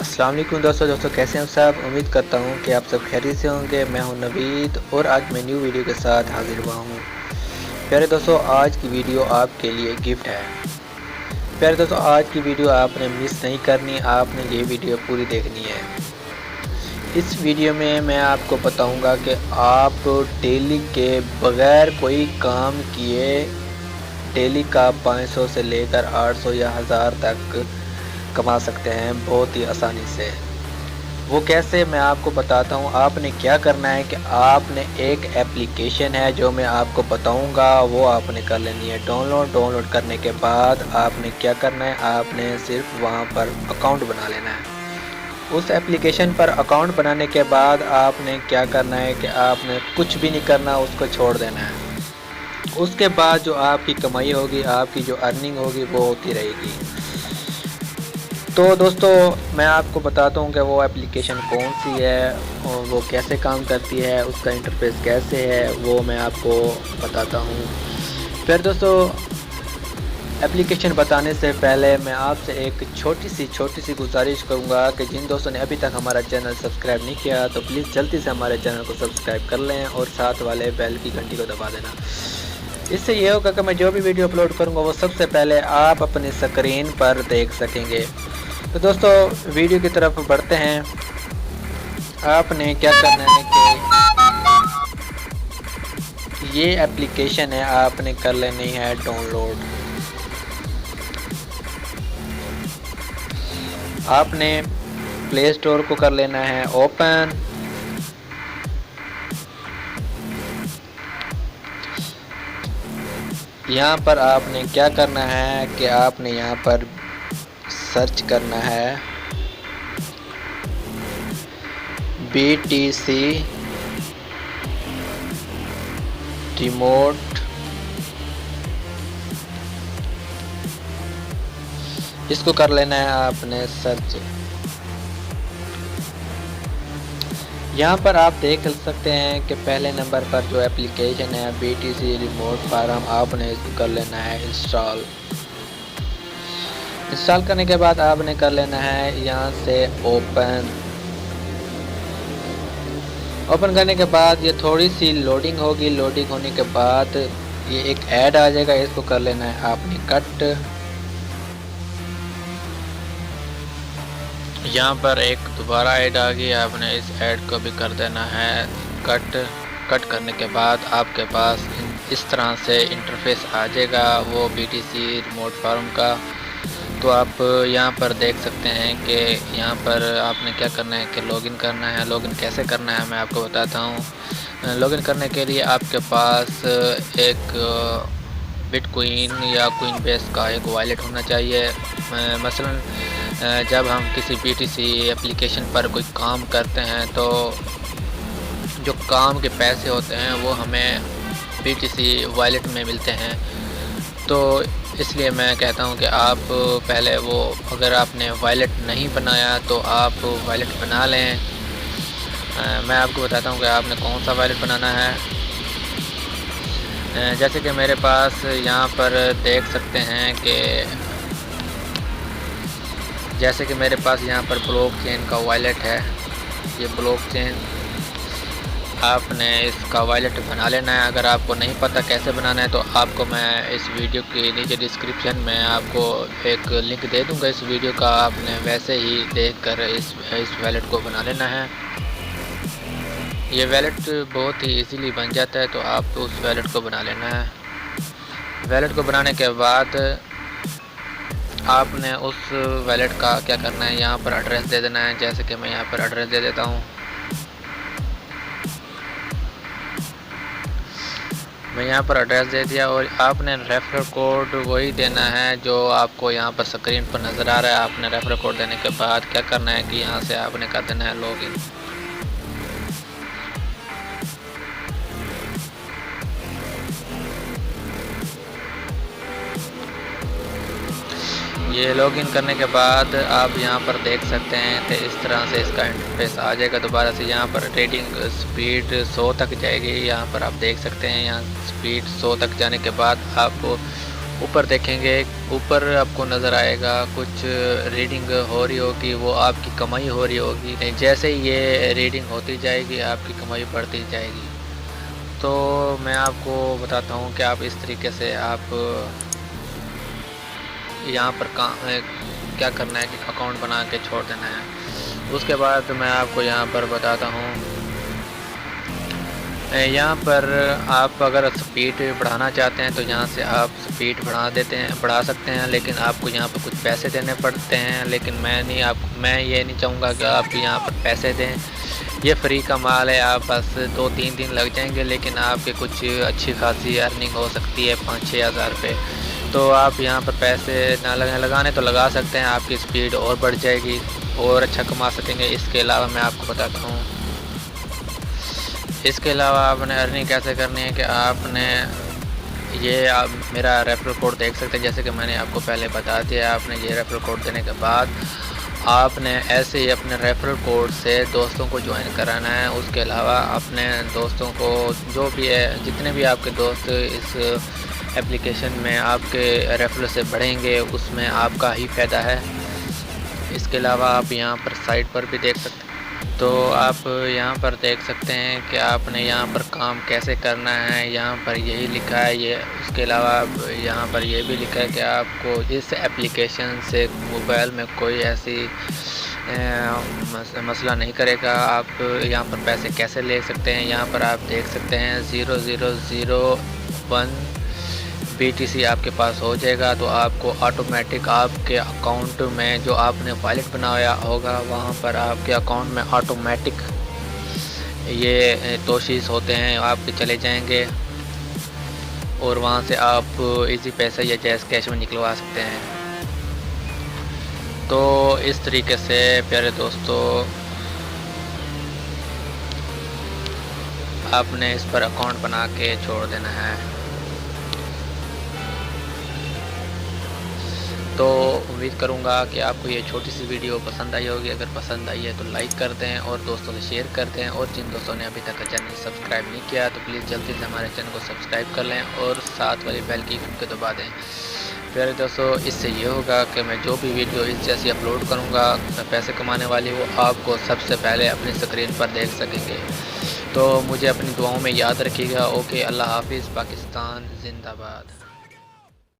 अस्सलाम वालेकुम दोस्तों कैसे हैं आप सब। उम्मीद करता हूं कि आप सब खैरियत से होंगे। मैं हूं नवीद और आज मैं न्यू वीडियो के साथ हाजिर हुआ हूं। प्यारे दोस्तों, आज की वीडियो आपके लिए गिफ्ट है। प्यारे दोस्तों, आज की वीडियो आपने मिस नहीं करनी, आपने ये वीडियो पूरी देखनी है। इस वीडियो में मैं आपको बताऊंगा कि आप डेली के बगैर कोई काम किए डेली का 500 से लेकर 800 या 1000 तक कमा सकते हैं बहुत ही आसानी से। वो कैसे, मैं आपको बताता हूँ। आपने क्या करना है कि आपने एक एप्लीकेशन है जो मैं आपको बताऊँगा, वो आपने कर लेनी है डाउनलोड करने के बाद आपने क्या करना है, आपने सिर्फ वहाँ पर अकाउंट बना लेना है। उस एप्लीकेशन पर अकाउंट बनाने के बाद आपने क्या करना है कि आपने कुछ भी नहीं करना, उसको छोड़ देना है। उसके बाद जो आपकी कमाई होगी, आपकी जो अर्निंग होगी, वो होती रहेगी। तो दोस्तों, मैं आपको बताता हूँ कि वो एप्लीकेशन कौन सी है और वो कैसे काम करती है, उसका इंटरफेस कैसे है, वो मैं आपको बताता हूँ। फिर दोस्तों, एप्लीकेशन बताने से पहले मैं आपसे एक छोटी सी गुजारिश करूँगा कि जिन दोस्तों ने अभी तक हमारा चैनल सब्सक्राइब नहीं किया तो प्लीज़ जल्दी से हमारे चैनल को सब्सक्राइब कर लें और साथ वाले बेल की घंटी को दबा देना। इससे ये होगा कि मैं जो भी वीडियो अपलोड करूँगा वो सबसे पहले आप अपनी स्क्रीन पर देख सकेंगे। तो दोस्तों, वीडियो की तरफ बढ़ते हैं। आपने क्या करना है कि ये एप्लीकेशन है, आपने कर लेनी है डाउनलोड। आपने प्ले स्टोर को कर लेना है ओपन। यहाँ पर आपने क्या करना है कि आपने यहाँ पर सर्च करना है BTC रिमोट। इसको कर लेना है आपने सर्च। यहाँ पर आप देख सकते हैं कि पहले नंबर पर जो एप्लीकेशन है BTC रिमोट फार्म, आपने इसको कर लेना है इंस्टॉल। इंस्टॉल करने के बाद आपने कर लेना है यहाँ से ओपन करने के बाद ये थोड़ी सी लोडिंग होगी। लोडिंग होने के बाद ये एक ऐड आ जाएगा, इसको कर लेना है आपने कट। यहाँ पर एक दोबारा ऐड आ गई, आपने इस ऐड को भी कर देना है कट करने के बाद आपके पास इस तरह से इंटरफेस आ जाएगा वो BTC रिमोट फार्म का। तो आप यहाँ पर देख सकते हैं कि यहाँ पर आपने क्या करना है कि लॉगिन करना है। लॉगिन कैसे करना है मैं आपको बताता हूँ। लॉगिन करने के लिए आपके पास एक बिटकॉइन या कोइनबेस का एक वॉलेट होना चाहिए। मसलन जब हम किसी BTC एप्लीकेशन पर कोई काम करते हैं तो जो काम के पैसे होते हैं वो हमें BTC वॉलेट में मिलते हैं। तो इसलिए मैं कहता हूं कि आप पहले वो, अगर आपने वॉलेट नहीं बनाया तो आप वॉलेट बना लें। मैं आपको बताता हूं कि आपने कौन सा वॉलेट बनाना है। जैसे कि मेरे पास यहाँ पर देख सकते हैं कि जैसे कि मेरे पास यहाँ पर ब्लॉकचेन का वॉलेट है। ये ब्लॉकचेन आपने इसका वॉलेट बना लेना है। अगर आपको नहीं पता कैसे बनाना है तो आपको मैं इस वीडियो के नीचे डिस्क्रिप्शन में आपको एक लिंक दे दूंगा इस वीडियो का। आपने वैसे ही देखकर इस वॉलेट को बना लेना है। ये वॉलेट बहुत ही इजीली बन जाता है, तो आप उस वॉलेट को बना लेना है। वॉलेट को बनाने के बाद आपने उस वॉलेट का क्या करना है, यहाँ पर एड्रेस दे देना है। जैसे कि मैं यहाँ पर एड्रेस दे देता हूँ। मैं यहाँ पर एड्रेस दे दिया और आपने रेफरल कोड वही देना है जो आपको यहाँ पर स्क्रीन पर नज़र आ रहा है। आपने रेफरल कोड देने के बाद क्या करना है कि यहाँ से आपने कर देना है लॉगिन। ये लॉगिन करने के बाद आप यहाँ पर देख सकते हैं कि इस तरह से इसका इंटरफेस आ जाएगा। दोबारा से यहाँ पर ट्रेडिंग स्पीड 100 तक जाएगी। यहाँ पर आप देख सकते हैं, यहाँ स्पीड 100 तक जाने के बाद आप ऊपर देखेंगे, ऊपर आपको नज़र आएगा कुछ रीडिंग हो रही होगी, वो आपकी कमाई हो रही होगी। नहीं, जैसे ही ये रीडिंग होती जाएगी आपकी कमाई बढ़ती जाएगी। तो मैं आपको बताता हूँ कि आप इस तरीके से आप यहाँ पर क्या करना है कि अकाउंट बना के छोड़ देना है। उसके बाद मैं आपको यहाँ पर बताता हूँ, यहाँ पर आप अगर स्पीड बढ़ाना चाहते हैं तो यहाँ से आप स्पीड बढ़ा सकते हैं, लेकिन आपको यहाँ पर कुछ पैसे देने पड़ते हैं। लेकिन मैं ये नहीं चाहूँगा कि आप यहाँ पर पैसे दें, ये फ्री का माल है। आप बस 2-3 दिन लग जाएंगे, लेकिन आपके कुछ अच्छी खासी अर्निंग हो सकती है 5-6 हज़ार रुपये। तो आप यहाँ पर पैसे ना लगाने तो लगा सकते हैं, आपकी स्पीड और बढ़ जाएगी और अच्छा कमा सकेंगे। इसके अलावा मैं आपको बताता हूँ, इसके अलावा आपने अर्निंग कैसे करनी है कि आपने आप मेरा रेफरल कोड देख सकते हैं। जैसे कि मैंने आपको पहले बता दिया, आपने ये रेफरल कोड देने के बाद आपने ऐसे ही अपने रेफरल कोड से दोस्तों को ज्वाइन कराना है। उसके अलावा अपने दोस्तों को, जो भी है, जितने भी आपके दोस्त इस एप्लीकेशन में आपके रेफरल से बढ़ेंगे उसमें आपका ही फ़ायदा है। इसके अलावा आप यहाँ पर साइट पर भी देख सकते हैं। तो आप यहाँ पर देख सकते हैं कि आपने यहाँ पर काम कैसे करना है, यहाँ पर यही लिखा है ये। उसके अलावा यहाँ पर ये भी लिखा है कि आपको इस एप्लीकेशन से मोबाइल में कोई ऐसी मसला नहीं करेगा। आप यहाँ पर पैसे कैसे ले सकते हैं, यहाँ पर आप देख सकते हैं 0001 BTC आपके पास हो जाएगा। तो आपको ऑटोमेटिक आपके अकाउंट में जो आपने वॉलेट बनाया होगा वहाँ पर आपके अकाउंट में ऑटोमेटिक ये तोशीज़ होते हैं, आपके चले जाएंगे और वहाँ से आप इजी पैसा या जैज़ कैश में निकलवा सकते हैं। तो इस तरीके से प्यारे दोस्तों आपने इस पर अकाउंट बना के छोड़ देना है। तो उम्मीद करूंगा कि आपको ये छोटी सी वीडियो पसंद आई होगी। अगर पसंद आई है तो लाइक कर दें और दोस्तों से शेयर कर दें, और जिन दोस्तों ने अभी तक चैनल सब्सक्राइब नहीं किया तो प्लीज़ जल्दी से हमारे चैनल को सब्सक्राइब कर लें और साथ वाली बेल की घंटी को दबा दें। प्यारे दोस्तों, इससे ये होगा कि मैं जो भी वीडियो इस जैसी अपलोड करूँगा पैसे कमाने वाली, वो आपको सबसे पहले अपनी स्क्रीन पर देख सकेंगे। तो मुझे अपनी दुआओं में याद रखिएगा। ओके, अल्लाह हाफिज़। पाकिस्तान जिंदाबाद।